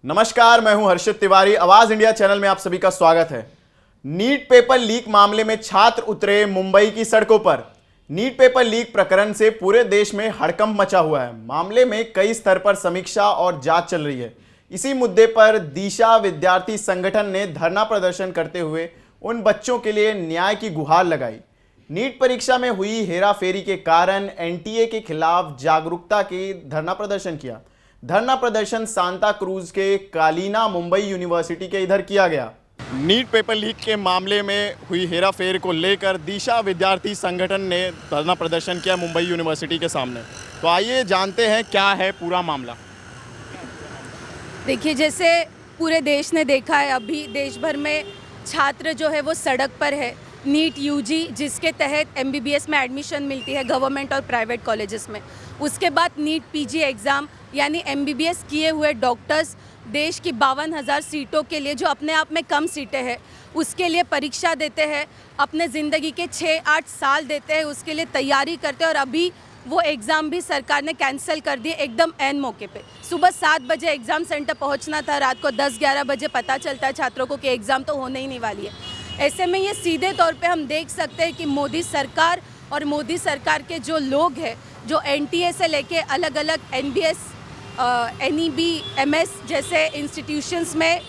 नमस्कार, मैं हूं हर्षित तिवारी। आवाज इंडिया चैनल में आप सभी का स्वागत है। नीट पेपर लीक मामले में छात्र उतरे मुंबई की सड़कों पर। नीट पेपर लीक प्रकरण से पूरे देश में हड़कंप मचा हुआ है। मामले में कई स्तर पर समीक्षा और जांच चल रही है। इसी मुद्दे पर दिशा विद्यार्थी संगठन ने धरना प्रदर्शन करते हुए उन बच्चों के लिए न्याय की गुहार लगाई। नीट परीक्षा में हुई हेराफेरी के कारण एनटीए के खिलाफ जागरूकता की धरना प्रदर्शन किया। धरना प्रदर्शन सांता क्रूज के कालीना मुंबई यूनिवर्सिटी के इधर किया गया। नीट पेपर लीक के मामले में हुई हेराफेरी को लेकर दिशा विद्यार्थी संगठन ने धरना प्रदर्शन किया मुंबई यूनिवर्सिटी के सामने। तो आइए जानते हैं क्या है पूरा मामला। देखिए, जैसे पूरे देश ने देखा है, अभी देश भर में छात्र जो है वो सड़क पर है। नीट यूजी जिसके तहत एमबीबीएस में एडमिशन मिलती है गवर्नमेंट और प्राइवेट कॉलेजेस में, उसके बाद नीट पीजी एग्ज़ाम यानी एमबीबीएस किए हुए डॉक्टर्स देश की 52,000 सीटों के लिए, जो अपने आप में कम सीटें हैं, उसके लिए परीक्षा देते हैं। अपने ज़िंदगी के 6-8 साल देते हैं, उसके लिए तैयारी करते हैं। और अभी वो एग्ज़ाम भी सरकार ने कैंसिल कर दिए एकदम ऐन मौके पे। सुबह 7 बजे एग्ज़ाम सेंटर पहुंचना था, रात को 10-11 बजे पता चलता है छात्रों को कि एग्ज़ाम तो होने ही नहीं वाली है। ऐसे में ये सीधे तौर पे हम देख सकते हैं कि मोदी सरकार और मोदी सरकार के जो लोग हैं, जो एनटीए से लेके अलग अलग एनबीएस, एनईबी, एमएस जैसे इंस्टीट्यूशंस में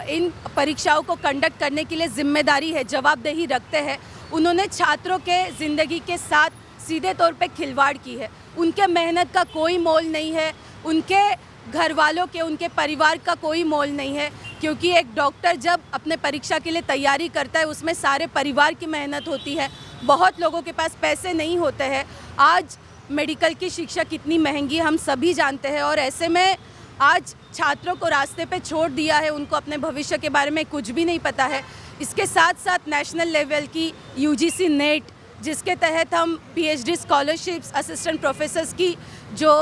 इन परीक्षाओं को कंडक्ट करने के लिए जिम्मेदारी है, जवाबदेही रखते हैं, उन्होंने छात्रों के ज़िंदगी के साथ सीधे तौर पे खिलवाड़ की है। उनके मेहनत का कोई मोल नहीं है, उनके घर वालों के, उनके परिवार का कोई मोल नहीं है। क्योंकि एक डॉक्टर जब अपने परीक्षा के लिए तैयारी करता है, उसमें सारे परिवार की मेहनत होती है। बहुत लोगों के पास पैसे नहीं होते हैं। आज मेडिकल की शिक्षा कितनी महंगी हम सभी जानते हैं, और ऐसे में आज छात्रों को रास्ते पे छोड़ दिया है। उनको अपने भविष्य के बारे में कुछ भी नहीं पता है। इसके साथ साथ नेशनल लेवल की यूजीसी नेट, जिसके तहत हम पीएचडी स्कॉलरशिप्स, असिस्टेंट प्रोफेसर्स की जो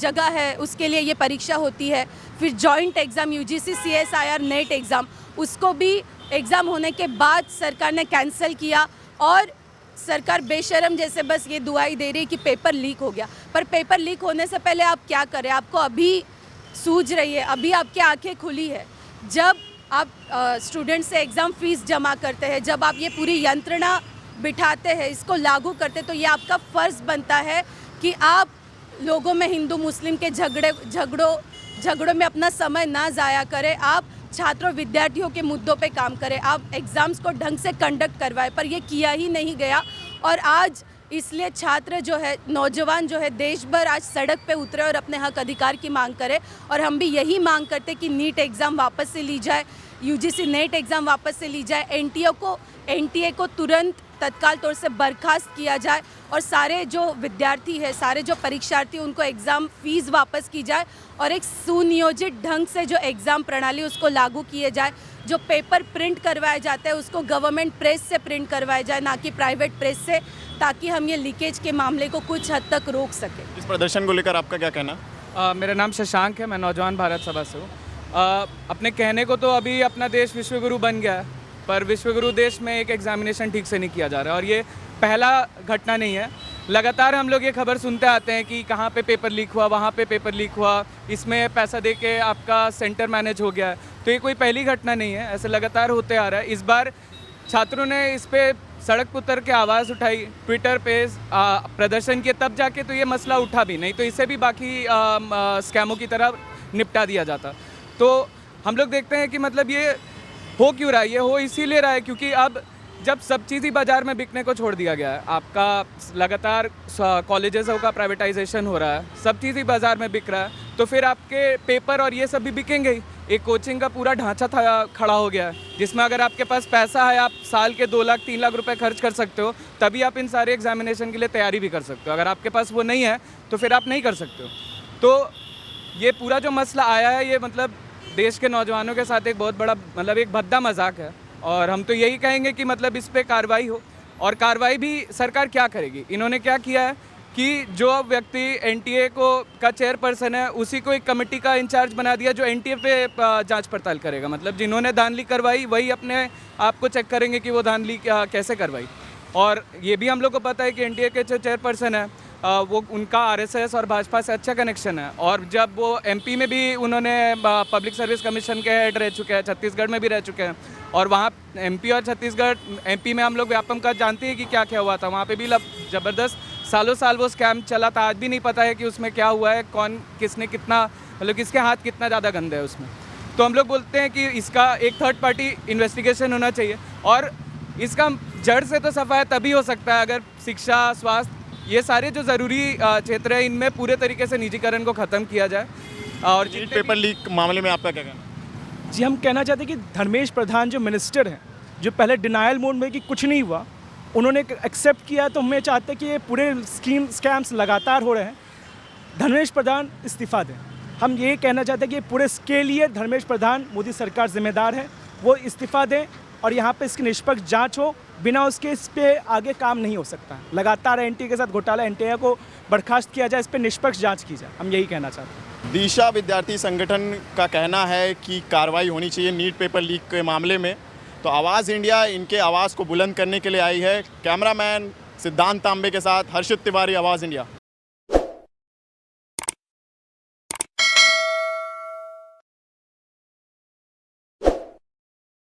जगह है उसके लिए ये परीक्षा होती है। फिर joint exam UGC CSIR net exam, उसको भी एग्ज़ाम होने के बाद सरकार ने कैंसिल किया। और सरकार बेशरम जैसे बस ये दुआई दे रही कि पेपर लीक हो गया। पर पेपर लीक होने से पहले आप क्या करें, आपको अभी सूझ रही है, अभी आपकी आंखें खुली है। जब आप स्टूडेंट से एग्ज़ाम फ़ीस जमा करते हैं, जब आप ये पूरी यंत्रणा बिठाते हैं, इसको लागू करते, तो ये आपका फ़र्ज़ बनता है कि आप लोगों में हिंदू मुस्लिम के झगड़ों में अपना समय ना ज़ाया करें। आप छात्रों विद्यार्थियों के मुद्दों पे काम करें, आप एग्ज़ाम्स को ढंग से कंडक्ट करवाएं। पर ये किया ही नहीं गया। और आज इसलिए छात्र जो है, नौजवान जो है, देश भर आज सड़क पे उतरे और अपने हक अधिकार की मांग करें। और हम भी यही मांग करते कि नीट एग्ज़ाम वापस से ली जाए, यूजीसी नेट एग्ज़ाम वापस से ली जाए, एनटीए को तुरंत तत्काल तौर से बर्खास्त किया जाए, और सारे जो विद्यार्थी है, सारे जो परीक्षार्थी, उनको एग्ज़ाम फ़ीस वापस की जाए, और एक सुनियोजित ढंग से जो एग्ज़ाम प्रणाली उसको लागू किए जाए। जो पेपर प्रिंट करवाए जाते हैं उसको गवर्नमेंट प्रेस से प्रिंट करवाया जाए, ना कि प्राइवेट प्रेस से, ताकि हम ये लीकेज के मामले को कुछ हद तक रोक सकें। इस प्रदर्शन को लेकर आपका क्या कहना? मेरा नाम शशांक है, मैं नौजवान भारत सभा से हूँ। अपने कहने को तो अभी अपना देश विश्वगुरु बन गया है, पर विश्वगुरु देश में एक एग्जामिनेशन ठीक से नहीं किया जा रहा है। और ये पहला घटना नहीं है, लगातार हम लोग ये खबर सुनते आते हैं कि कहाँ पे पेपर लीक हुआ, वहाँ पे पेपर लीक हुआ, इसमें पैसा दे के आपका सेंटर मैनेज हो गया। तो ये कोई पहली घटना नहीं है, ऐसे लगातार होते आ रहा है। इस बार छात्रों ने इस पर सड़क पर उतर के आवाज़ उठाई, ट्विटर पे प्रदर्शन किए, तब जाके तो ये मसला उठा भी नहीं, तो इसे भी बाकी स्कैमों की तरह निपटा दिया जाता। तो हम लोग देखते हैं कि मतलब ये हो क्यों रहा है, ये हो इसीलिए रहा है क्योंकि अब जब सब चीज़ ही बाज़ार में बिकने को छोड़ दिया गया है, आपका लगातार कॉलेजेसों का प्राइवेटाइजेशन हो रहा है, सब चीज़ ही बाज़ार में बिक रहा है, तो फिर आपके पेपर और ये सब भी बिकेंगे ही। एक कोचिंग का पूरा ढांचा खड़ा हो गया है, जिसमें अगर आपके पास पैसा है, आप साल के 2 लाख 3 लाख रुपए खर्च कर सकते हो, तभी आप इन सारे एग्जामिनेशन के लिए तैयारी भी कर सकते हो। अगर आपके पास वो नहीं है तो फिर आप नहीं कर सकते हो। तो ये पूरा जो मसला आया है, ये मतलब देश के नौजवानों के साथ एक बहुत बड़ा मतलब एक भद्दा मजाक है। और हम तो यही कहेंगे कि मतलब इस पे कार्रवाई हो, और कार्रवाई भी सरकार क्या करेगी। इन्होंने क्या किया है कि जो व्यक्ति एनटीए का चेयरपर्सन है, उसी को एक कमेटी का इंचार्ज बना दिया जो एनटीए पे जांच पड़ताल करेगा। मतलब जिन्होंने धांधली करवाई वही अपने आप को चेक करेंगे कि वो धांधली कैसे करवाई। और ये भी हम लोग को पता है कि एनटीए के जो चेयरपर्सन है वो उनका आरएसएस और भाजपा से अच्छा कनेक्शन है। और जब वो एमपी में भी उन्होंने पब्लिक सर्विस कमीशन के हेड रह चुके हैं, छत्तीसगढ़ में भी रह चुके हैं, और वहाँ एमपी और छत्तीसगढ़, एमपी में हम लोग व्यापम का जानते हैं कि क्या क्या हुआ था, वहाँ पे भी ज़बरदस्त सालों साल वो स्कैम चला था। आज भी नहीं पता है कि उसमें क्या हुआ है, कौन किसने कितना, मतलब किसके हाथ कितना ज़्यादा गंदा है उसमें। तो हम लोग बोलते हैं कि इसका एक थर्ड पार्टी इन्वेस्टिगेशन होना चाहिए, और इसका जड़ से तो सफाया तभी हो सकता है अगर शिक्षा, स्वास्थ्य, ये सारे जो ज़रूरी क्षेत्र है इनमें पूरे तरीके से निजीकरण को ख़त्म किया जाए। और नीट पेपर लीक मामले में आपका क्या कहना है? जी, हम कहना चाहते हैं कि धर्मेश प्रधान जो मिनिस्टर हैं, जो पहले डिनायल मोड में कि कुछ नहीं हुआ, उन्होंने एक्सेप्ट किया, तो हमें चाहते हैं कि ये पूरे स्कैम्स लगातार हो रहे हैं, धर्मेश प्रधान इस्तीफ़ा दें। हम ये कहना चाहते हैं कि पूरे इसके लिए धर्मेश प्रधान, मोदी सरकार जिम्मेदार है, वो इस्तीफ़ा दें और यहाँ पे इसकी निष्पक्ष जांच हो। बिना उसके इस पे आगे काम नहीं हो सकता। लगातार एनटीए के साथ घोटाला, एनटीए को बर्खास्त किया जाए, इस पे निष्पक्ष जांच की जाए, हम यही कहना चाहते हैं। दिशा विद्यार्थी संगठन का कहना है कि कार्रवाई होनी चाहिए नीट पेपर लीक के मामले में। तो आवाज़ इंडिया इनके आवाज़ को बुलंद करने के लिए आई है। कैमरामैन सिद्धांत तांबे के साथ हर्षित तिवारी, आवाज़ इंडिया।